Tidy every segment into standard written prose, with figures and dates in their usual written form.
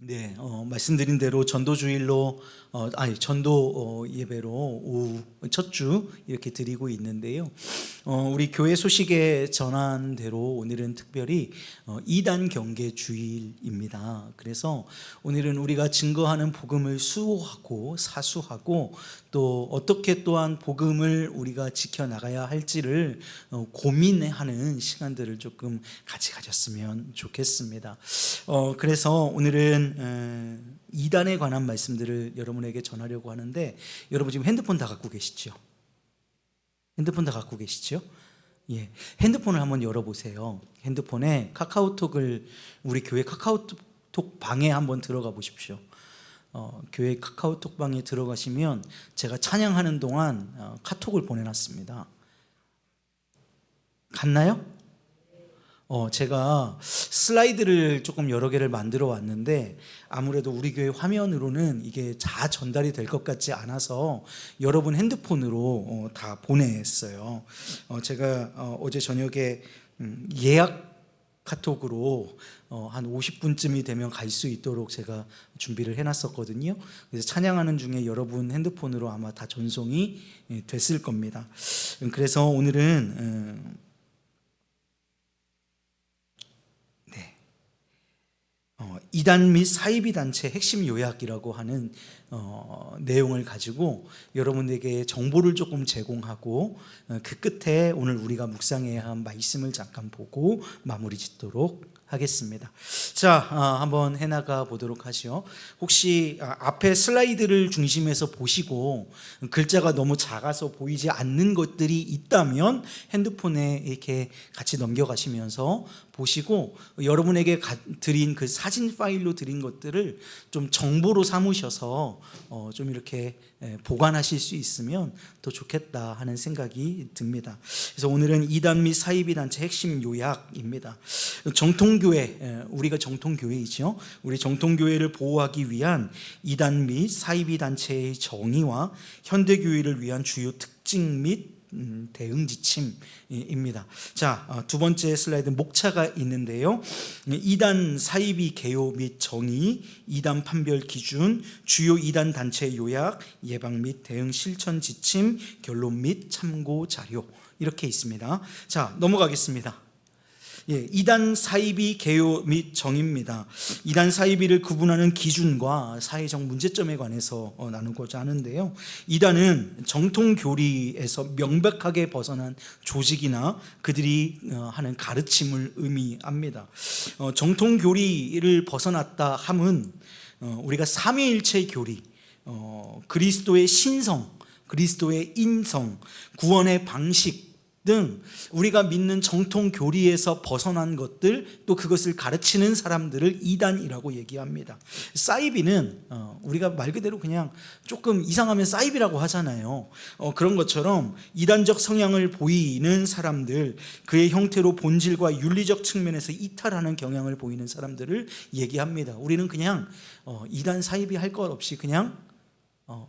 네, 말씀드린 대로 전도주일로 전도 예배로 오후 첫 주 이렇게 드리고 있는데요. 우리 교회 소식에 전한 대로 오늘은 특별히 이단 경계 주일입니다. 그래서 오늘은 우리가 증거하는 복음을 수호하고 사수하고 또 어떻게 또한 복음을 우리가 지켜나가야 할지를 고민하는 시간들을 조금 같이 가졌으면 좋겠습니다. 그래서 오늘은 이단에 관한 말씀들을 여러분에게 전하려고 하는데, 여러분 지금 핸드폰 다 갖고 계시죠? 핸드폰 다 갖고 계시죠? 예, 핸드폰을 한번 열어보세요. 핸드폰에 카카오톡을, 우리 교회 카카오톡 방에 한번 들어가 보십시오. 교회 카카오톡 방에 들어가시면 제가 찬양하는 동안 카톡을 보내놨습니다. 갔나요? 제가 슬라이드를 조금 여러 개를 만들어 왔는데 아무래도 우리 교회 화면으로는 이게 다 전달이 될 것 같지 않아서 여러분 핸드폰으로 다 보냈어요. 제가 어제 저녁에 예약 카톡으로 한 50분쯤이 되면 갈 수 있도록 제가 준비를 해놨었거든요. 그래서 찬양하는 중에 여러분 핸드폰으로 아마 다 전송이 됐을 겁니다. 그래서 오늘은 이단 및 사이비 단체 핵심 요약이라고 하는 내용을 가지고 여러분에게 정보를 조금 제공하고 그 끝에 오늘 우리가 묵상해야 한 말씀을 잠깐 보고 마무리 짓도록 하겠습니다. 자, 한번 해나가 보도록 하죠. 혹시 앞에 슬라이드를 중심해서 보시고 글자가 너무 작아서 보이지 않는 것들이 있다면 핸드폰에 이렇게 같이 넘겨가시면서 보시고, 여러분에게 드린 그 사진 파일로 드린 것들을 좀 정보로 삼으셔서 좀 이렇게 보관하실 수 있으면 더 좋겠다 하는 생각이 듭니다. 그래서 오늘은 이단 및 사이비 단체 핵심 요약입니다. 정통교회, 우리가 정통교회이죠. 우리 정통교회를 보호하기 위한 이단 및 사이비 단체의 정의와 현대교회를 위한 주요 특징 및 대응 지침입니다. 자, 두 번째 슬라이드 목차가 있는데요. 이단 사이비 개요 및 정의, 이단 판별 기준, 주요 이단 단체 요약, 예방 및 대응 실천 지침, 결론 및 참고 자료, 이렇게 있습니다. 자, 넘어가겠습니다. 이단 사이비 개요 및 정의입니다. 이단 사이비를 구분하는 기준과 사회적 문제점에 관해서 나누고자 하는데요. 이단은 정통교리에서 명백하게 벗어난 조직이나 그들이 하는 가르침을 의미합니다. 정통교리를 벗어났다 함은 우리가 삼위일체 교리, 그리스도의 신성, 그리스도의 인성, 구원의 방식 등 우리가 믿는 정통 교리에서 벗어난 것들, 또 그것을 가르치는 사람들을 이단이라고 얘기합니다. 사이비는 우리가 말 그대로 그냥 조금 이상하면 사이비라고 하잖아요. 그런 것처럼 이단적 성향을 보이는 사람들, 그의 형태로 본질과 윤리적 측면에서 이탈하는 경향을 보이는 사람들을 얘기합니다. 우리는 그냥 이단 사이비 할 것 없이 그냥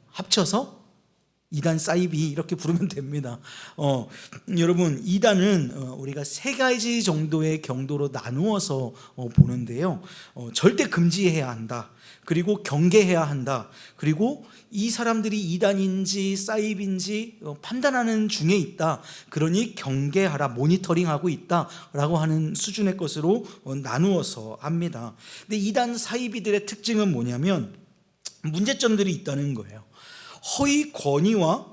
합쳐서 이단 사이비 이렇게 부르면 됩니다. 여러분, 이단은 우리가 세 가지 정도의 경도로 나누어서 보는데요. 절대 금지해야 한다. 그리고 경계해야 한다. 그리고 이 사람들이 이단인지 사이비인지 판단하는 중에 있다. 그러니 경계하라, 모니터링하고 있다라고 하는 수준의 것으로 나누어서 합니다. 근데 이단 사이비들의 특징은 뭐냐면 문제점들이 있다는 거예요. 허위 권위와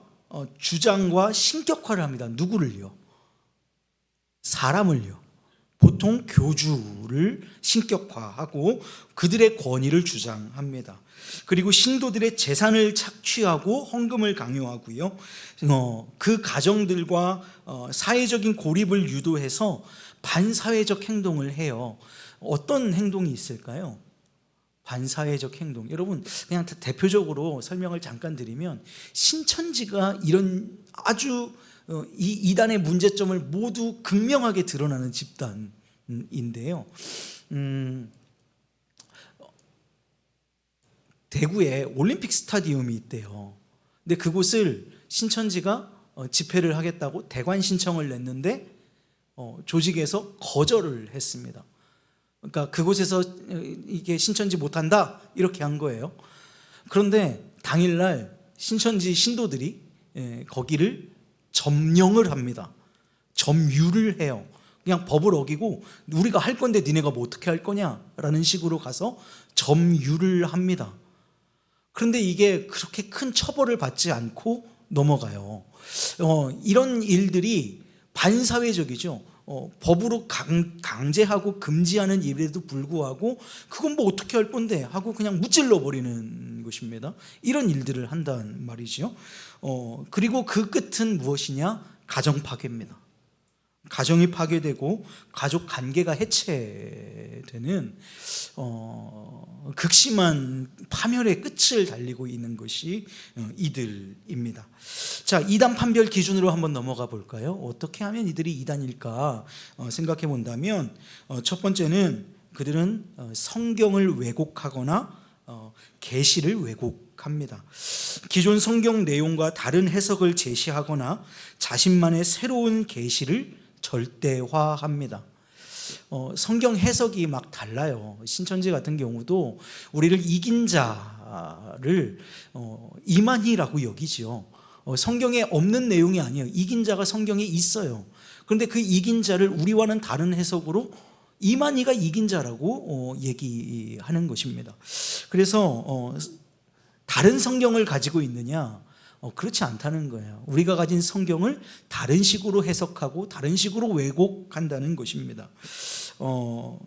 주장과 신격화를 합니다. 누구를요? 사람을요. 보통 교주를 신격화하고 그들의 권위를 주장합니다. 그리고 신도들의 재산을 착취하고 헌금을 강요하고요. 그 가정들과 사회적인 고립을 유도해서 반사회적 행동을 해요. 어떤 행동이 있을까요? 반사회적 행동. 여러분, 그냥 대표적으로 설명을 잠깐 드리면 신천지가 이런 아주 이 이단의 문제점을 모두 극명하게 드러나는 집단인데요. 대구에 올림픽 스타디움이 있대요. 근데 그곳을 신천지가 집회를 하겠다고 대관 신청을 냈는데 조직에서 거절을 했습니다. 그러니까 그곳에서 이게 신천지 못한다 이렇게 한 거예요. 그런데 당일날 신천지 신도들이 거기를 점령을 합니다. 점유를 해요. 그냥 법을 어기고 우리가 할 건데 니네가 뭐 어떻게 할 거냐라는 식으로 가서 점유를 합니다. 그런데 이게 그렇게 큰 처벌을 받지 않고 넘어가요. 이런 일들이 반사회적이죠. 법으로 강제하고 금지하는 일에도 불구하고 그건 뭐 어떻게 할 건데 하고 그냥 무찔러 버리는 것입니다. 이런 일들을 한다는 말이죠. 그리고 그 끝은 무엇이냐? 가정 파괴입니다. 가정이 파괴되고 가족 관계가 해체되는 극심한 파멸의 끝을 달리고 있는 것이 이들입니다. 자, 이단 판별 기준으로 한번 넘어가 볼까요? 어떻게 하면 이들이 이단일까 생각해 본다면 첫 번째는 그들은 성경을 왜곡하거나 계시를 왜곡합니다. 기존 성경 내용과 다른 해석을 제시하거나 자신만의 새로운 계시를 절대화합니다. 성경 해석이 막 달라요. 신천지 같은 경우도 우리를 이긴 자를 이만희라고 여기지요. 성경에 없는 내용이 아니에요. 이긴 자가 성경에 있어요. 그런데 그 이긴 자를 우리와는 다른 해석으로 이만희가 이긴 자라고 얘기하는 것입니다. 그래서 다른 성경을 가지고 있느냐? 그렇지 않다는 거예요. 우리가 가진 성경을 다른 식으로 해석하고 다른 식으로 왜곡한다는 것입니다.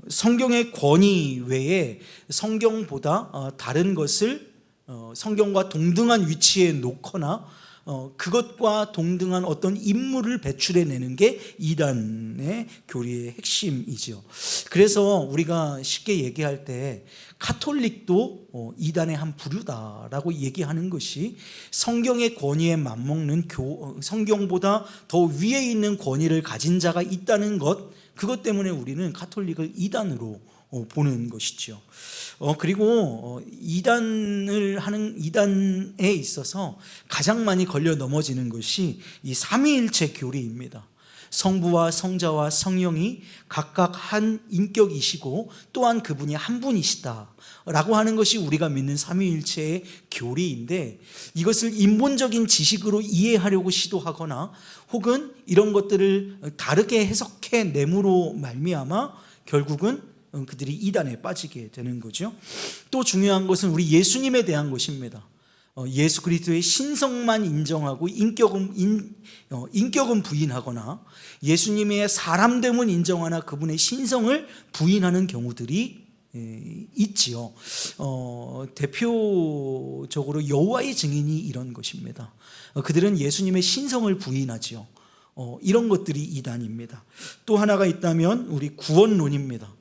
성경의 권위 외에 성경보다 다른 것을 성경과 동등한 위치에 놓거나 그것과 동등한 어떤 인물을 배출해내는 게 이단의 교리의 핵심이죠. 그래서 우리가 쉽게 얘기할 때 카톨릭도 이단의 한 부류다라고 얘기하는 것이 성경의 권위에 맞먹는 성경보다 더 위에 있는 권위를 가진 자가 있다는 것, 그것 때문에 우리는 카톨릭을 이단으로 보는 것이죠. 그리고 이단에 있어서 가장 많이 걸려 넘어지는 것이 이 삼위일체 교리입니다. 성부와 성자와 성령이 각각 한 인격이시고 또한 그분이 한 분이시다 라고 하는 것이 우리가 믿는 삼위일체의 교리인데, 이것을 인본적인 지식으로 이해하려고 시도하거나 혹은 이런 것들을 다르게 해석해 내므로 말미암아 결국은 그들이 이단에 빠지게 되는 거죠. 또 중요한 것은 우리 예수님에 대한 것입니다. 예수 그리스도의 신성만 인정하고 인격은 부인하거나 예수님의 사람됨은 인정하나 그분의 신성을 부인하는 경우들이 있지요. 대표적으로 여호와의 증인이 이런 것입니다. 그들은 예수님의 신성을 부인하지요. 이런 것들이 이단입니다. 또 하나가 있다면 우리 구원론입니다.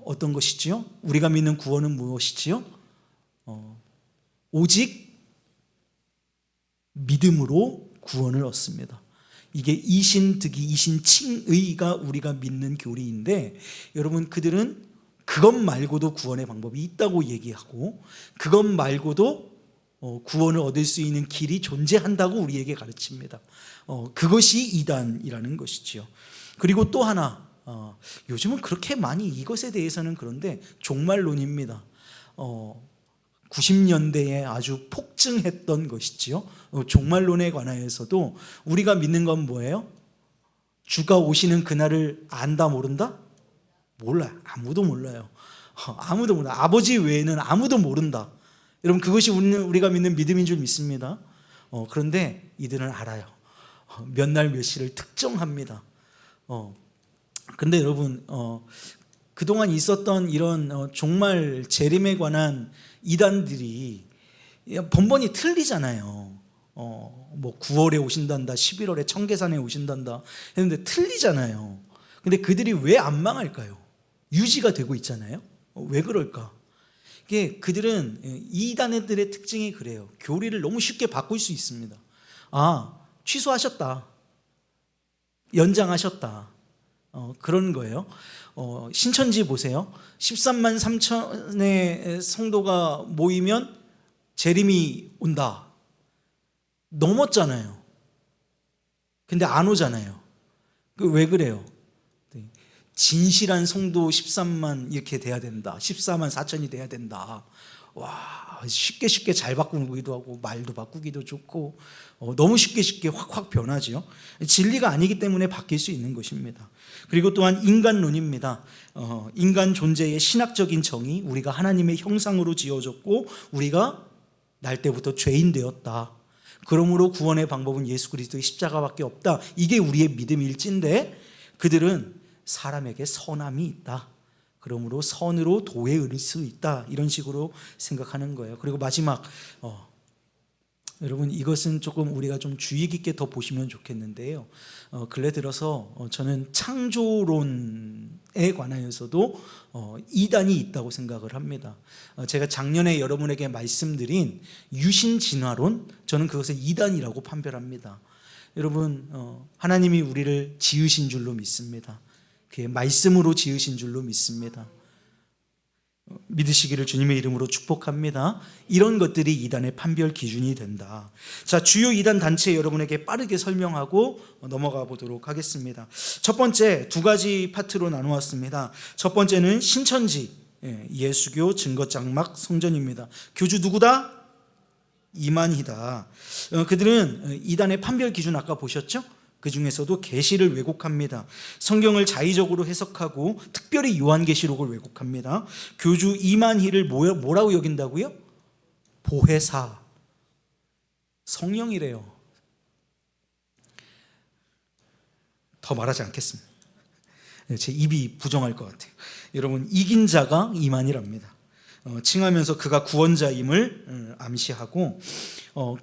어떤 것이지요? 우리가 믿는 구원은 무엇이지요? 오직 믿음으로 구원을 얻습니다. 이게 이신득이 이신칭의가 우리가 믿는 교리인데, 여러분 그들은 그것 말고도 구원의 방법이 있다고 얘기하고 그것 말고도 구원을 얻을 수 있는 길이 존재한다고 우리에게 가르칩니다. 그것이 이단이라는 것이지요. 그리고 또 하나, 요즘은 그렇게 많이 이것에 대해서는 그런데 종말론입니다. 90년대에 아주 폭증했던 것이지요. 종말론에 관하여서도 우리가 믿는 건 뭐예요? 주가 오시는 그날을 안다 모른다? 몰라요. 아무도 몰라요. 아무도 몰라요. 아버지 외에는 아무도 모른다. 여러분 그것이 우리가 믿는 믿음인 줄 믿습니다. 그런데 이들은 알아요. 몇 날 몇 시를 특정합니다. 근데 여러분 그동안 있었던 이런 종말 재림에 관한 이단들이 번번이 틀리잖아요. 뭐 9월에 오신단다, 11월에 청계산에 오신단다 했는데 틀리잖아요. 근데 그들이 왜 안 망할까요? 유지가 되고 있잖아요. 왜 그럴까? 이게 그들은 이단들의 특징이 그래요. 교리를 너무 쉽게 바꿀 수 있습니다. 취소하셨다, 연장하셨다, 그런 거예요. 신천지 보세요. 13만 3천의 성도가 모이면 재림이 온다. 넘었잖아요. 근데 안 오잖아요. 왜 그래요? 진실한 성도 13만 이렇게 돼야 된다. 14만 4천이 돼야 된다. 와, 쉽게 잘 바꾸기도 하고 말도 바꾸기도 좋고 너무 쉽게 확 변하죠. 진리가 아니기 때문에 바뀔 수 있는 것입니다. 그리고 또한 인간론입니다. 인간 존재의 신학적인 정의, 우리가 하나님의 형상으로 지어졌고 우리가 날 때부터 죄인 되었다. 그러므로 구원의 방법은 예수 그리스도의 십자가밖에 없다. 이게 우리의 믿음 일진데 그들은 사람에게 선함이 있다. 그러므로 선으로 도에 이를 수 있다. 이런 식으로 생각하는 거예요. 그리고 마지막 여러분 이것은 조금 우리가 좀 주의 깊게 더 보시면 좋겠는데요. 근래 들어서 저는 창조론에 관하여서도 이단이 있다고 생각을 합니다. 제가 작년에 여러분에게 말씀드린 유신진화론, 저는 그것을 이단이라고 판별합니다. 여러분 하나님이 우리를 지으신 줄로 믿습니다. 그의 말씀으로 지으신 줄로 믿습니다. 믿으시기를 주님의 이름으로 축복합니다. 이런 것들이 이단의 판별 기준이 된다. 자, 주요 이단 단체 여러분에게 빠르게 설명하고 넘어가 보도록 하겠습니다. 첫 번째 두 가지 파트로 나누었습니다. 첫 번째는 신천지, 예수교 증거장막 성전입니다. 교주 누구다? 이만희다. 그들은 이단의 판별 기준 아까 보셨죠? 그 중에서도 계시를 왜곡합니다. 성경을 자의적으로 해석하고 특별히 요한계시록을 왜곡합니다. 교주 이만희를 뭐라고 여긴다고요? 보혜사, 성령이래요. 더 말하지 않겠습니다. 제 입이 부정할 것 같아요. 여러분 이긴 자가 이만희랍니다. 칭하면서 그가 구원자임을 암시하고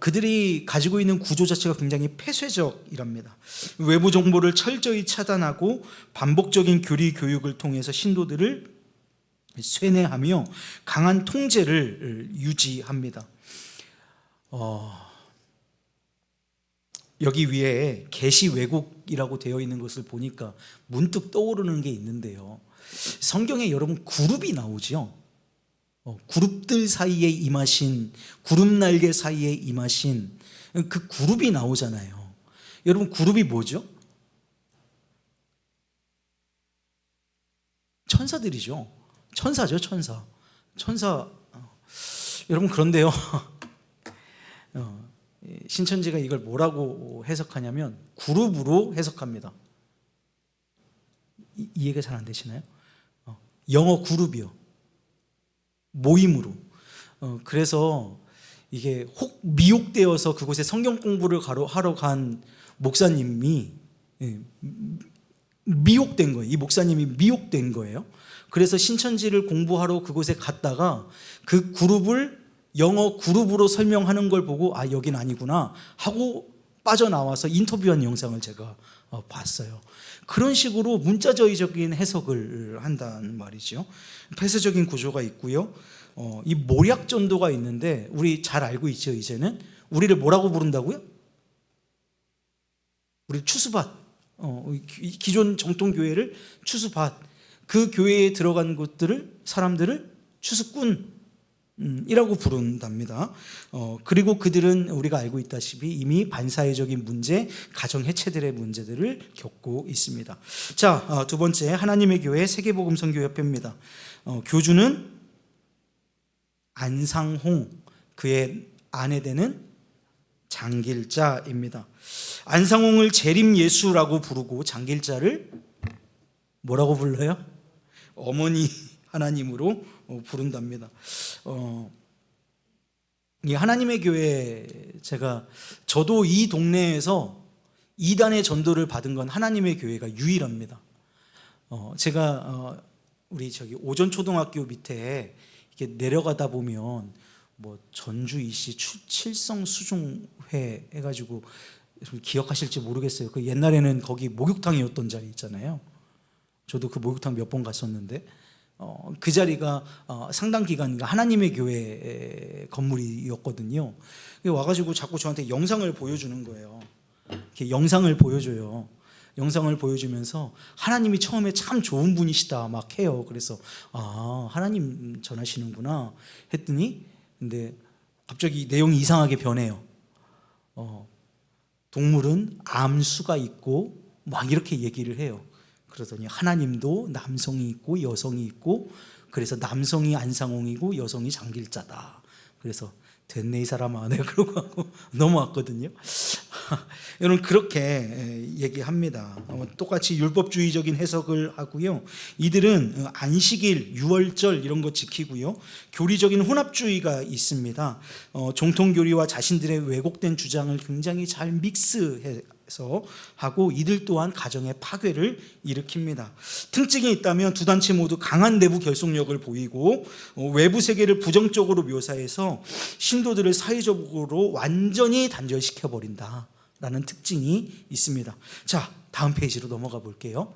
그들이 가지고 있는 구조 자체가 굉장히 폐쇄적이랍니다. 외부 정보를 철저히 차단하고 반복적인 교리 교육을 통해서 신도들을 쇠뇌하며 강한 통제를 유지합니다. 여기 위에 계시 왜곡이라고 되어 있는 것을 보니까 문득 떠오르는 게 있는데요. 성경에 여러분 그룹이 나오죠. 그룹들 사이에 임하신, 그룹 날개 사이에 임하신 그 그룹이 나오잖아요. 여러분 그룹이 뭐죠? 천사들이죠. 천사죠, 천사. 여러분 그런데요. 신천지가 이걸 뭐라고 해석하냐면 그룹으로 해석합니다. 이해가 잘 안 되시나요? 영어 그룹이요. 모임으로. 그래서 이게 혹 미혹되어서 그곳에 성경 공부를 하러 간 목사님이 미혹된 거예요. 이 목사님이 미혹된 거예요. 그래서 신천지를 공부하러 그곳에 갔다가 그 그룹을 영어 그룹으로 설명하는 걸 보고 아 여긴 아니구나 하고 빠져나와서 인터뷰한 영상을 제가 봤어요. 그런 식으로 문자적인 해석을 한단 말이죠. 폐쇄적인 구조가 있고요. 이 모략 전도가 있는데 우리 잘 알고 있죠. 이제는 우리를 뭐라고 부른다고요? 우리 추수밭. 기존 정통교회를 추수밭. 그 교회에 들어간 것들을 사람들을 추수꾼 이라고 부른답니다. 그리고 그들은 우리가 알고 있다시피 이미 반사회적인 문제, 가정 해체들의 문제들을 겪고 있습니다. 자, 두 번째 하나님의 교회 세계복음선교협회입니다. 교주는 안상홍, 그의 아내 되는 장길자입니다. 안상홍을 재림 예수라고 부르고 장길자를 뭐라고 불러요? 어머니 하나님으로 부른답니다. 이 하나님의 교회 저도 이 동네에서 이단의 전도를 받은 건 하나님의 교회가 유일합니다. 제가 우리 오전초등학교 밑에 이렇게 내려가다 보면 뭐 전주 이시 칠성 수중회 해가지고 기억하실지 모르겠어요. 그 옛날에는 거기 목욕탕이었던 자리 있잖아요. 저도 그 목욕탕 몇 번 갔었는데 그 자리가 상당 기간 하나님의 교회 건물이었거든요. 와가지고 자꾸 저한테 영상을 보여주는 거예요. 이렇게 영상을 보여줘요. 영상을 보여주면서 하나님이 처음에 참 좋은 분이시다 막 해요. 그래서 하나님 전하시는구나 했더니 근데 갑자기 내용이 이상하게 변해요. 동물은 암수가 있고 막 이렇게 얘기를 해요. 그러더니 하나님도 남성이 있고 여성이 있고, 그래서 남성이 안상홍이고 여성이 장길자다. 그래서 됐네 이 사람아, 내가 그러고 하고 넘어왔거든요. 여러분 그렇게 얘기합니다. 똑같이 율법주의적인 해석을 하고요. 이들은 안식일, 유월절 이런 거 지키고요. 교리적인 혼합주의가 있습니다. 정통교리와 자신들의 왜곡된 주장을 굉장히 잘 믹스해서 하고, 이들 또한 가정의 파괴를 일으킵니다. 특징이 있다면 두 단체 모두 강한 내부 결속력을 보이고 외부 세계를 부정적으로 묘사해서 신도들을 사회적으로 완전히 단절시켜 버린다 라는 특징이 있습니다. 자, 다음 페이지로 넘어가 볼게요.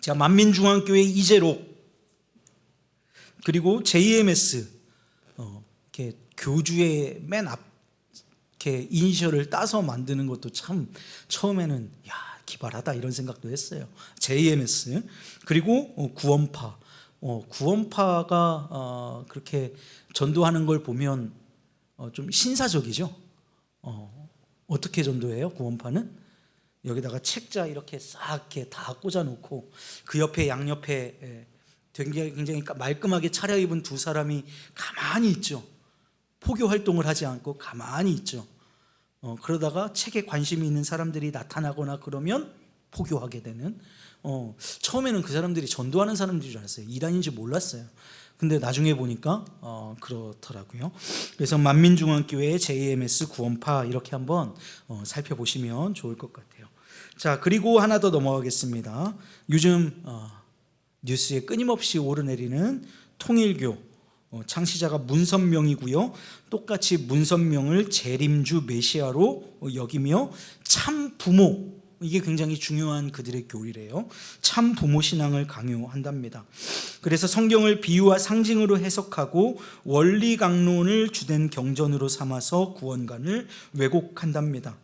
자, 만민중앙교회 이재록, 그리고 JMS, 이렇게 교주의 맨 앞 이렇게 이니셜을 따서 만드는 것도 참 처음에는 야, 기발하다 이런 생각도 했어요. JMS, 그리고 구원파. 구원파가 그렇게 전도하는 걸 보면 좀 신사적이죠. 어떻게 전도해요? 구원파는 여기다가 책자 이렇게 싹 이렇게 다 꽂아놓고 그 옆에 양옆에 굉장히 말끔하게 차려입은 두 사람이 가만히 있죠. 포교 활동을 하지 않고 가만히 있죠. 그러다가 책에 관심이 있는 사람들이 나타나거나 그러면 포교하게 되는. 처음에는 그 사람들이 전도하는 사람들인 줄 알았어요. 이단인지 몰랐어요. 근데 나중에 보니까 그렇더라고요. 그래서 만민중앙교회, JMS, 구원파 이렇게 한번 살펴보시면 좋을 것 같아요. 자, 그리고 하나 더 넘어가겠습니다. 요즘 뉴스에 끊임없이 오르내리는 통일교, 창시자가 문선명이고요. 똑같이 문선명을 재림주 메시아로 여기며 참 부모, 이게 굉장히 중요한 그들의 교리래요. 참 부모 신앙을 강요한답니다. 그래서 성경을 비유와 상징으로 해석하고 원리 강론을 주된 경전으로 삼아서 구원관을 왜곡한답니다.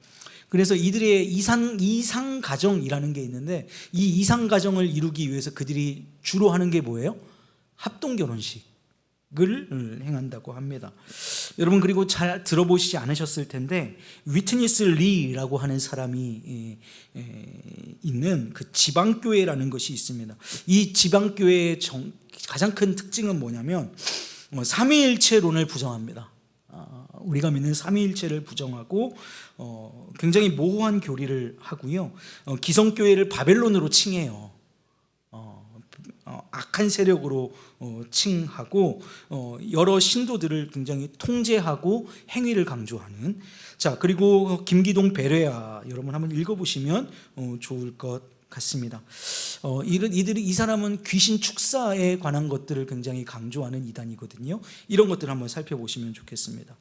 그래서 이들의 이상 가정이라는 게 있는데, 이 이상 가정을 이루기 위해서 그들이 주로 하는 게 뭐예요? 합동 결혼식 을 행한다고 합니다. 여러분 그리고 잘 들어보시지 않으셨을 텐데, 위트니스 리라고 하는 사람이 있는 그 지방교회라는 것이 있습니다. 이 지방교회의 가장 큰 특징은 뭐냐면 삼위일체론을 부정합니다. 우리가 믿는 삼위일체를 부정하고 굉장히 모호한 교리를 하고요. 기성교회를 바벨론으로 칭해요. 악한 세력으로 칭하고 여러 신도들을 굉장히 통제하고 행위를 강조하는. 자, 그리고 김기동 베레아 여러분 한번 읽어보시면 좋을 것 같습니다. 이 사람은 귀신 축사에 관한 것들을 굉장히 강조하는 이단이거든요. 이런 것들을 한번 살펴보시면 좋겠습니다.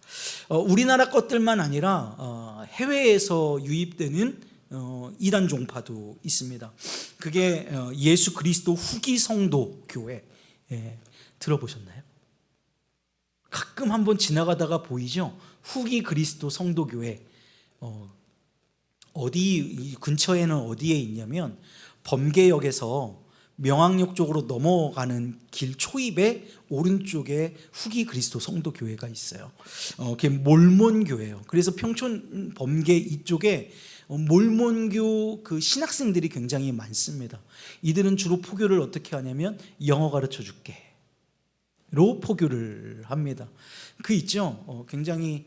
우리나라 것들만 아니라 해외에서 유입되는 이단 종파도 있습니다. 그게 예수 그리스도 후기 성도 교회, 들어보셨나요? 가끔 한번 지나가다가 보이죠? 후기 그리스도 성도 교회. 어디 근처에는 어디에 있냐면 범계역에서 명학역 쪽으로 넘어가는 길 초입에 오른쪽에 후기 그리스도 성도 교회가 있어요. 그게 몰몬 교회예요. 그래서 평촌 범계 이쪽에 몰몬교 그 신학생들이 굉장히 많습니다. 이들은 주로 포교를 어떻게 하냐면 영어 가르쳐 줄게 로 포교를 합니다. 그 있죠. 굉장히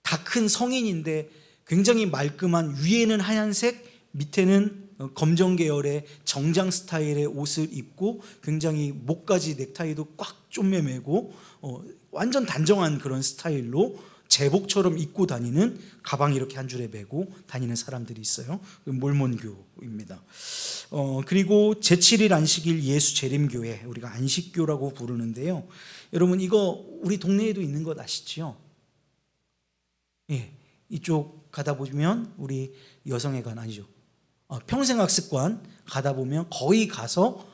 다 큰 성인인데 굉장히 말끔한, 위에는 하얀색, 밑에는 검정 계열의 정장 스타일의 옷을 입고 굉장히 목까지 넥타이도 꽉 쪼매매고 완전 단정한 그런 스타일로 제복처럼 입고 다니는, 가방 이렇게 한 줄에 메고 다니는 사람들이 있어요. 몰몬교입니다. 그리고 제7일 안식일 예수 재림교회, 우리가 안식교라고 부르는데요. 여러분 이거 우리 동네에도 있는 것 아시죠? 예, 이쪽 가다 보면 우리 여성회관 아니죠. 평생학습관 가다 보면 거의 가서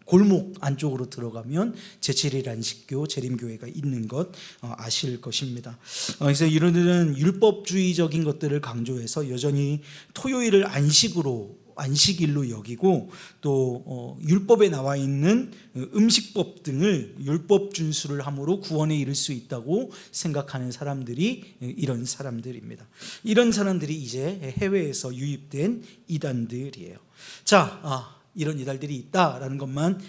골목 안쪽으로 들어가면 제7일 안식교 재림교회가 있는 것 아실 것입니다. 그래서 이들은 율법주의적인 것들을 강조해서 여전히 토요일을 안식으로 안식일로 여기고 또 율법에 나와 있는 음식법 등을 율법 준수를 함으로 구원에 이를 수 있다고 생각하는 사람들이 이런 사람들입니다. 이런 사람들이 이제 해외에서 유입된 이단들이에요. 자, 이런 이단들이 있다라는 것만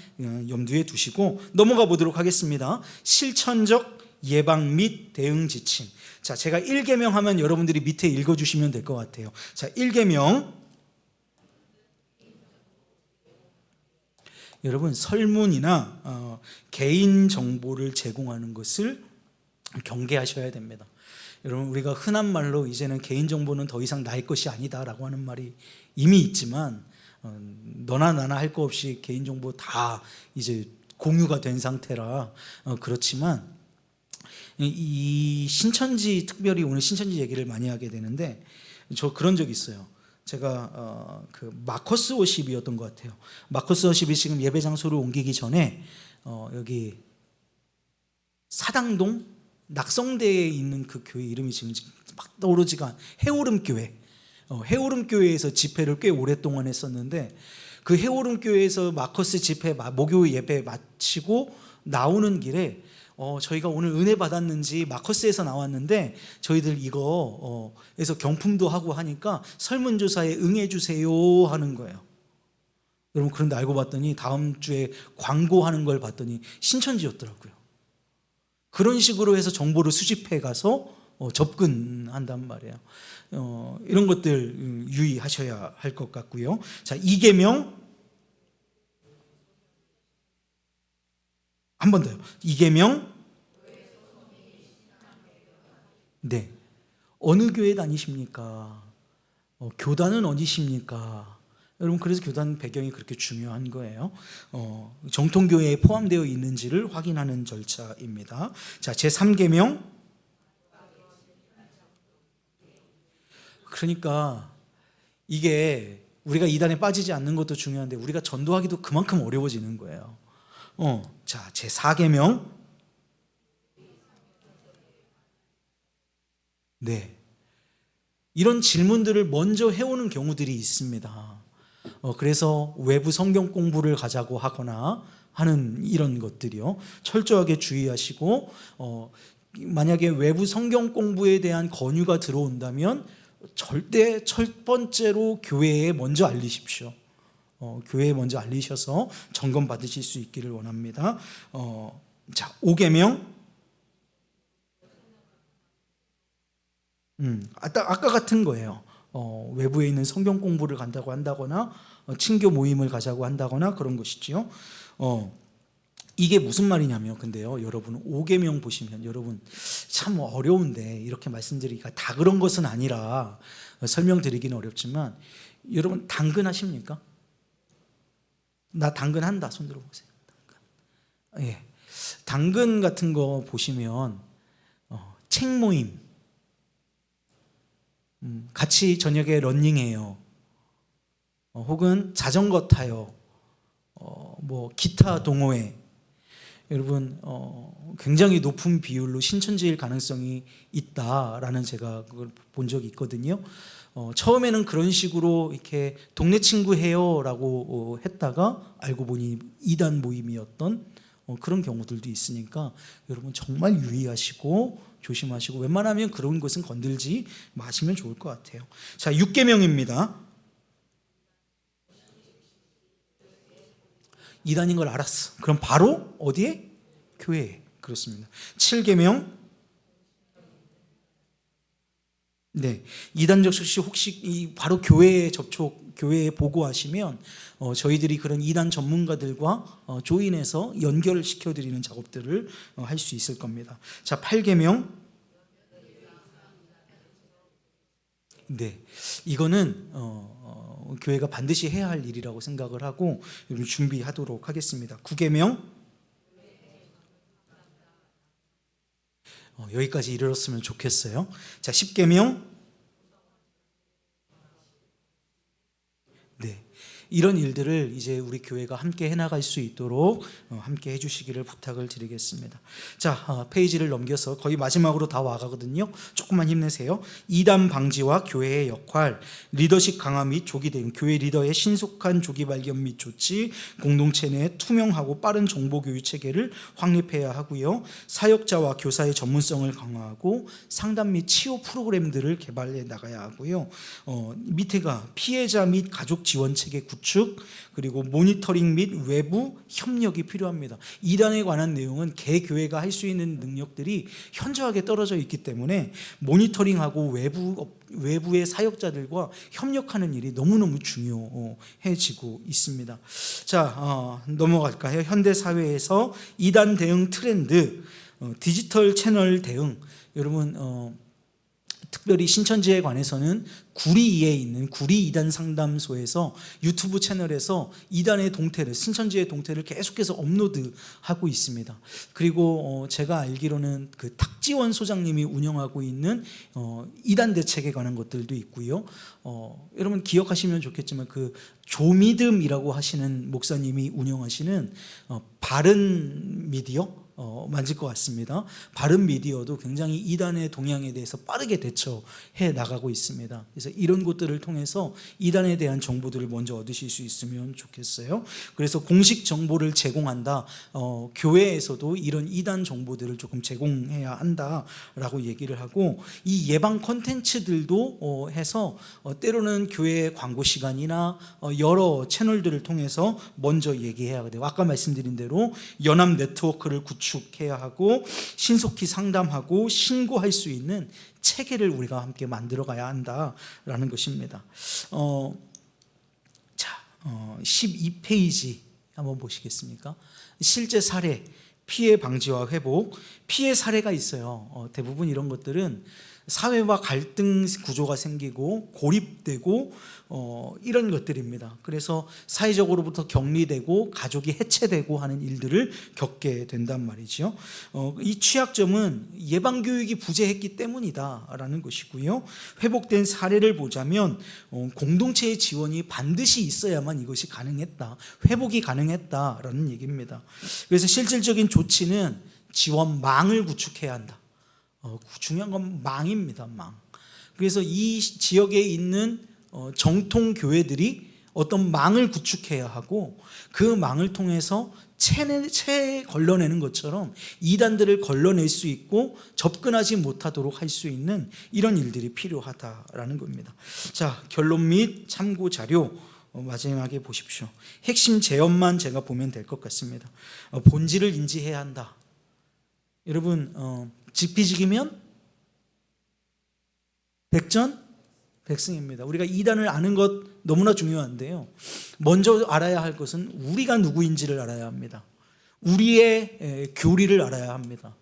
염두에 두시고 넘어가 보도록 하겠습니다. 실천적 예방 및 대응 지침. 자, 제가 1계명 하면 여러분들이 밑에 읽어주시면 될 것 같아요. 자, 1계명. 여러분, 설문이나 개인 정보를 제공하는 것을 경계하셔야 됩니다. 여러분, 우리가 흔한 말로 이제는 개인 정보는 더 이상 나의 것이 아니다라고 하는 말이 이미 있지만 너나 나나 할 거 없이 개인 정보 다 이제 공유가 된 상태라 그렇지만 이 신천지, 특별히 오늘 신천지 얘기를 많이 하게 되는데 저 그런 적이 있어요. 제가 그 마커스 워십이었던 것 같아요. 마커스 워십이 지금 예배 장소를 옮기기 전에 여기 사당동 낙성대에 있는 그 교회 이름이 지금 막 떠오르지가 않아요. 해오름교회. 해오름교회에서 집회를 꽤 오랫동안 했었는데 그 해오름교회에서 마커스 집회 목요 예배 마치고 나오는 길에 저희가 오늘 은혜 받았는지 마커스에서 나왔는데 저희들 이거에서 경품도 하고 하니까 설문조사에 응해주세요 하는 거예요. 여러분, 그런데 알고 봤더니 다음 주에 광고하는 걸 봤더니 신천지였더라고요. 그런 식으로 해서 정보를 수집해 가서 접근한단 말이에요. 이런 것들 유의하셔야 할 것 같고요. 자, 2계명 한 번 더요. 2계명. 네. 어느 교회 다니십니까? 교단은 어디십니까? 여러분, 그래서 교단 배경이 그렇게 중요한 거예요. 정통교회에 포함되어 있는지를 확인하는 절차입니다. 자, 제3계명. 그러니까 이게 우리가 이단에 빠지지 않는 것도 중요한데 우리가 전도하기도 그만큼 어려워지는 거예요. 자, 제4계명. 네. 이런 질문들을 먼저 해오는 경우들이 있습니다. 그래서 외부 성경 공부를 가자고 하거나 하는 이런 것들이요. 철저하게 주의하시고 만약에 외부 성경 공부에 대한 권유가 들어온다면 절대 첫 번째로 교회에 먼저 알리십시오. 교회에 먼저 알리셔서 점검 받으실 수 있기를 원합니다. 자, 5계명. 아까 같은 거예요. 외부에 있는 성경 공부를 간다고 한다거나 친교 모임을 가자고 한다거나 그런 것이지요. 이게 무슨 말이냐면 근데요, 여러분 5계명 보시면 여러분 참 어려운데 이렇게 말씀드리기가 다 그런 것은 아니라 설명드리기는 어렵지만 여러분 당근 하십니까? 나 당근 한다. 손 들어보세요. 당근. 예. 당근 같은 거 보시면 책 모임, 같이 저녁에 러닝해요. 혹은 자전거 타요. 뭐 기타 동호회. 여러분 굉장히 높은 비율로 신천지일 가능성이 있다라는 제가 그걸 본 적이 있거든요. 처음에는 그런 식으로 이렇게 동네 친구 해요라고 했다가 알고 보니 이단 모임이었던 그런 경우들도 있으니까 여러분 정말 유의하시고 조심하시고 웬만하면 그런 것은 건들지 마시면 좋을 것 같아요. 자, 6계명입니다. 이단인 걸 알았어. 그럼 바로 어디에? 교회에. 그렇습니다. 7계명. 네, 이단적 적시 혹시 바로 교회에 교회에 보고하시면 저희들이 그런 이단 전문가들과 조인해서 연결을 시켜드리는 작업들을 할 수 있을 겁니다. 자, 8계명. 네, 이거는 교회가 반드시 해야 할 일이라고 생각을 하고 준비하도록 하겠습니다. 9계명. 여기까지 이르렀으면 좋겠어요. 자, 10계명. 네, 이런 일들을 이제 우리 교회가 함께 해나갈 수 있도록 함께 해주시기를 부탁을 드리겠습니다. 자, 페이지를 넘겨서 거의 마지막으로 다 와가거든요. 조금만 힘내세요. 이단 방지와 교회의 역할, 리더십 강화 및 조기 대응, 교회 리더의 신속한 조기 발견 및 조치, 공동체 내 투명하고 빠른 정보 교육 체계를 확립해야 하고요. 사역자와 교사의 전문성을 강화하고 상담 및 치유 프로그램들을 개발해 나가야 하고요. 밑에가 피해자 및 가족 지원 체계 구축, 그리고 모니터링 및 외부 협력이 필요합니다. 이단에 관한 내용은 개 교회가 할 수 있는 능력들이 현저하게 떨어져 있기 때문에 모니터링하고 외부의 사역자들과 협력하는 일이 너무너무 중요해지고 있습니다. 자, 넘어갈까요? 현대 사회에서 이단 대응 트렌드, 디지털 채널 대응. 여러분, 특별히 신천지에 관해서는 구리에 있는 구리 이단 상담소에서 유튜브 채널에서 이단의 동태를, 신천지의 동태를 계속해서 업로드하고 있습니다. 그리고 제가 알기로는 그 탁지원 소장님이 운영하고 있는 이단 대책에 관한 것들도 있고요. 여러분 기억하시면 좋겠지만 그 조미듬이라고 하시는 목사님이 운영하시는 바른 미디어 만질 것 같습니다. 바른 미디어도 굉장히 이단의 동향에 대해서 빠르게 대처해 나가고 있습니다. 그래서 이런 것들을 통해서 이단에 대한 정보들을 먼저 얻으실 수 있으면 좋겠어요. 그래서 공식 정보를 제공한다. 교회에서도 이런 이단 정보들을 조금 제공해야 한다라고 얘기를 하고, 이 예방 콘텐츠들도 해서 때로는 교회 광고 시간이나 여러 채널들을 통해서 먼저 얘기해야 돼요. 아까 말씀드린 대로 연합 네트워크를 구축해야 하고 신속히 상담하고 신고할 수 있는 체계를 우리가 함께 만들어 가야 한다라는 것입니다. 12페이지 한번 보시겠습니까? 실제 사례, 피해 방지와 회복, 피해 사례가 있어요. 대부분 이런 것들은 사회와 갈등 구조가 생기고 고립되고 이런 것들입니다. 그래서 사회적으로부터 격리되고 가족이 해체되고 하는 일들을 겪게 된단 말이죠. 이 취약점은 예방교육이 부재했기 때문이다라는 것이고요. 회복된 사례를 보자면 공동체의 지원이 반드시 있어야만 이것이 가능했다, 회복이 가능했다라는 얘기입니다. 그래서 실질적인 조치는 지원망을 구축해야 한다. 중요한 건 망입니다. 망. 그래서 이 지역에 있는 정통 교회들이 어떤 망을 구축해야 하고, 그 망을 통해서 채에 걸러내는 것처럼 이단들을 걸러낼 수 있고 접근하지 못하도록 할 수 있는 이런 일들이 필요하다라는 겁니다. 자, 결론 및 참고 자료 마지막에 보십시오. 핵심 제언만 제가 보면 될 것 같습니다. 본질을 인지해야 한다. 여러분, 지피지기면 백전백승입니다. 우리가 이단을 아는 것 너무나 중요한데요, 먼저 알아야 할 것은 우리가 누구인지를 알아야 합니다. 우리의 교리를 알아야 합니다.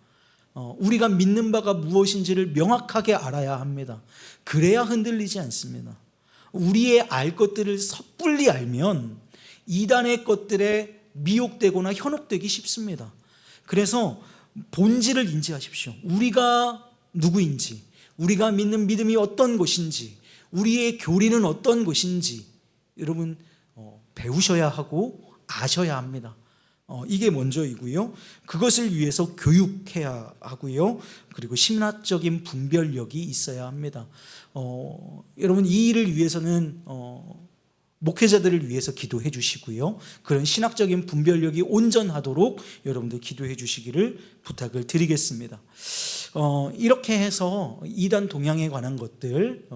우리가 믿는 바가 무엇인지를 명확하게 알아야 합니다. 그래야 흔들리지 않습니다. 우리의 알 것들을 섣불리 알면 이단의 것들에 미혹되거나 현혹되기 쉽습니다. 그래서 본질을 인지하십시오. 우리가 누구인지, 우리가 믿는 믿음이 어떤 것인지, 우리의 교리는 어떤 것인지 여러분 배우셔야 하고 아셔야 합니다. 이게 먼저이고요. 그것을 위해서 교육해야 하고요. 그리고 신학적인 분별력이 있어야 합니다. 여러분 이 일을 위해서는 목회자들을 위해서 기도해 주시고요. 그런 신학적인 분별력이 온전하도록 여러분들 기도해 주시기를 부탁을 드리겠습니다. 이렇게 해서 이단 동향에 관한 것들,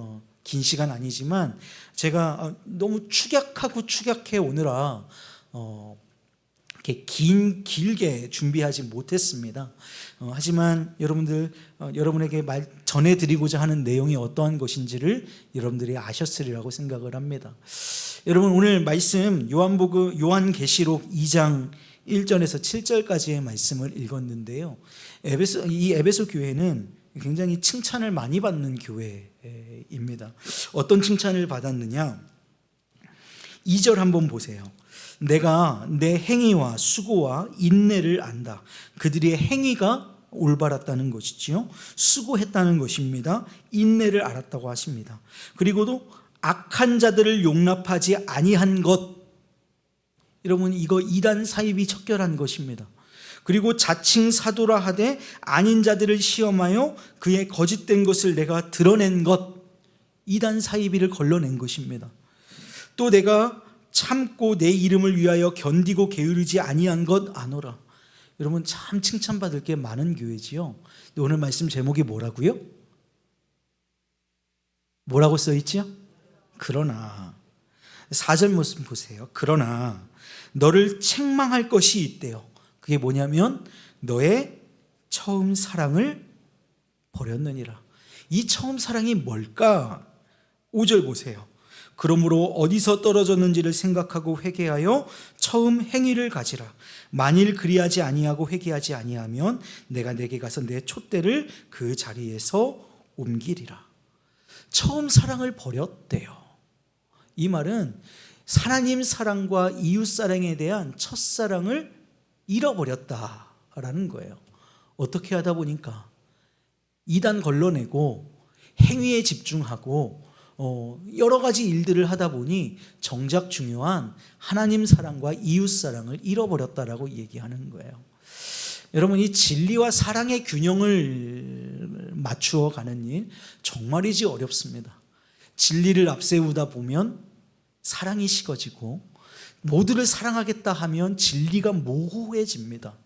긴 시간 아니지만 제가 너무 축약해 오느라 이렇게 길게 준비하지 못했습니다. 하지만 여러분들, 여러분에게 전해드리고자 하는 내용이 어떠한 것인지를 여러분들이 아셨으리라고 생각을 합니다. 여러분 오늘 말씀 요한계시록 2장 1절에서 7절까지의 말씀을 읽었는데요. 이 에베소 교회는 굉장히 칭찬을 많이 받는 교회입니다. 어떤 칭찬을 받았느냐? 2절 한번 보세요. 내가 내 행위와 수고와 인내를 안다. 그들의 행위가 올바랐다는 것이지요. 수고했다는 것입니다. 인내를 알았다고 하십니다. 그리고도 악한 자들을 용납하지 아니한 것, 여러분, 이거 이단 사입이 척결한 것입니다. 그리고 자칭 사도라 하되 아닌 자들을 시험하여 그의 거짓된 것을 내가 드러낸 것, 이단 사이비를 걸러낸 것입니다. 또 내가 참고 내 이름을 위하여 견디고 게으르지 아니한 것 아노라. 여러분, 참 칭찬받을 게 많은 교회지요. 오늘 말씀 제목이 뭐라고요? 뭐라고 써있지요? 그러나 4절 말씀 보세요. 그러나 너를 책망할 것이 있대요. 그게 뭐냐면 너의 처음 사랑을 버렸느니라. 이 처음 사랑이 뭘까? 5절 보세요. 그러므로 어디서 떨어졌는지를 생각하고 회개하여 처음 행위를 가지라. 만일 그리하지 아니하고 회개하지 아니하면 내가 내게 가서 내 촛대를 그 자리에서 옮기리라. 처음 사랑을 버렸대요. 이 말은 하나님 사랑과 이웃 사랑에 대한 첫사랑을 잃어버렸다라는 거예요. 어떻게 하다 보니까 이단 걸러내고 행위에 집중하고 여러 가지 일들을 하다 보니 정작 중요한 하나님 사랑과 이웃 사랑을 잃어버렸다라고 얘기하는 거예요. 여러분, 이 진리와 사랑의 균형을 맞추어 가는 일 정말이지 어렵습니다. 진리를 앞세우다 보면 사랑이 식어지고 모두를 사랑하겠다 하면 진리가 모호해집니다.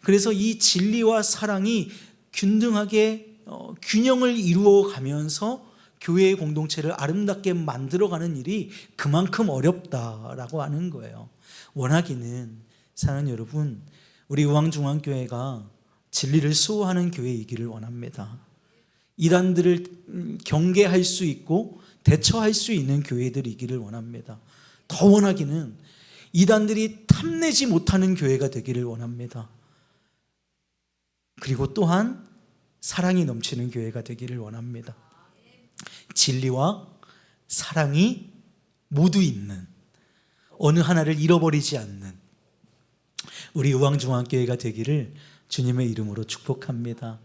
그래서 이 진리와 사랑이 균등하게 균형을 이루어 가면서 교회의 공동체를 아름답게 만들어가는 일이 그만큼 어렵다라고 하는 거예요. 원하기는 사랑하는 여러분, 우리 우왕중앙교회가 진리를 수호하는 교회이기를 원합니다. 이단들을 경계할 수 있고 대처할 수 있는 교회들이기를 원합니다. 더 원하기는 이단들이 탐내지 못하는 교회가 되기를 원합니다. 그리고 또한 사랑이 넘치는 교회가 되기를 원합니다. 진리와 사랑이 모두 있는, 어느 하나를 잃어버리지 않는 우리 우왕중앙교회가 되기를 주님의 이름으로 축복합니다.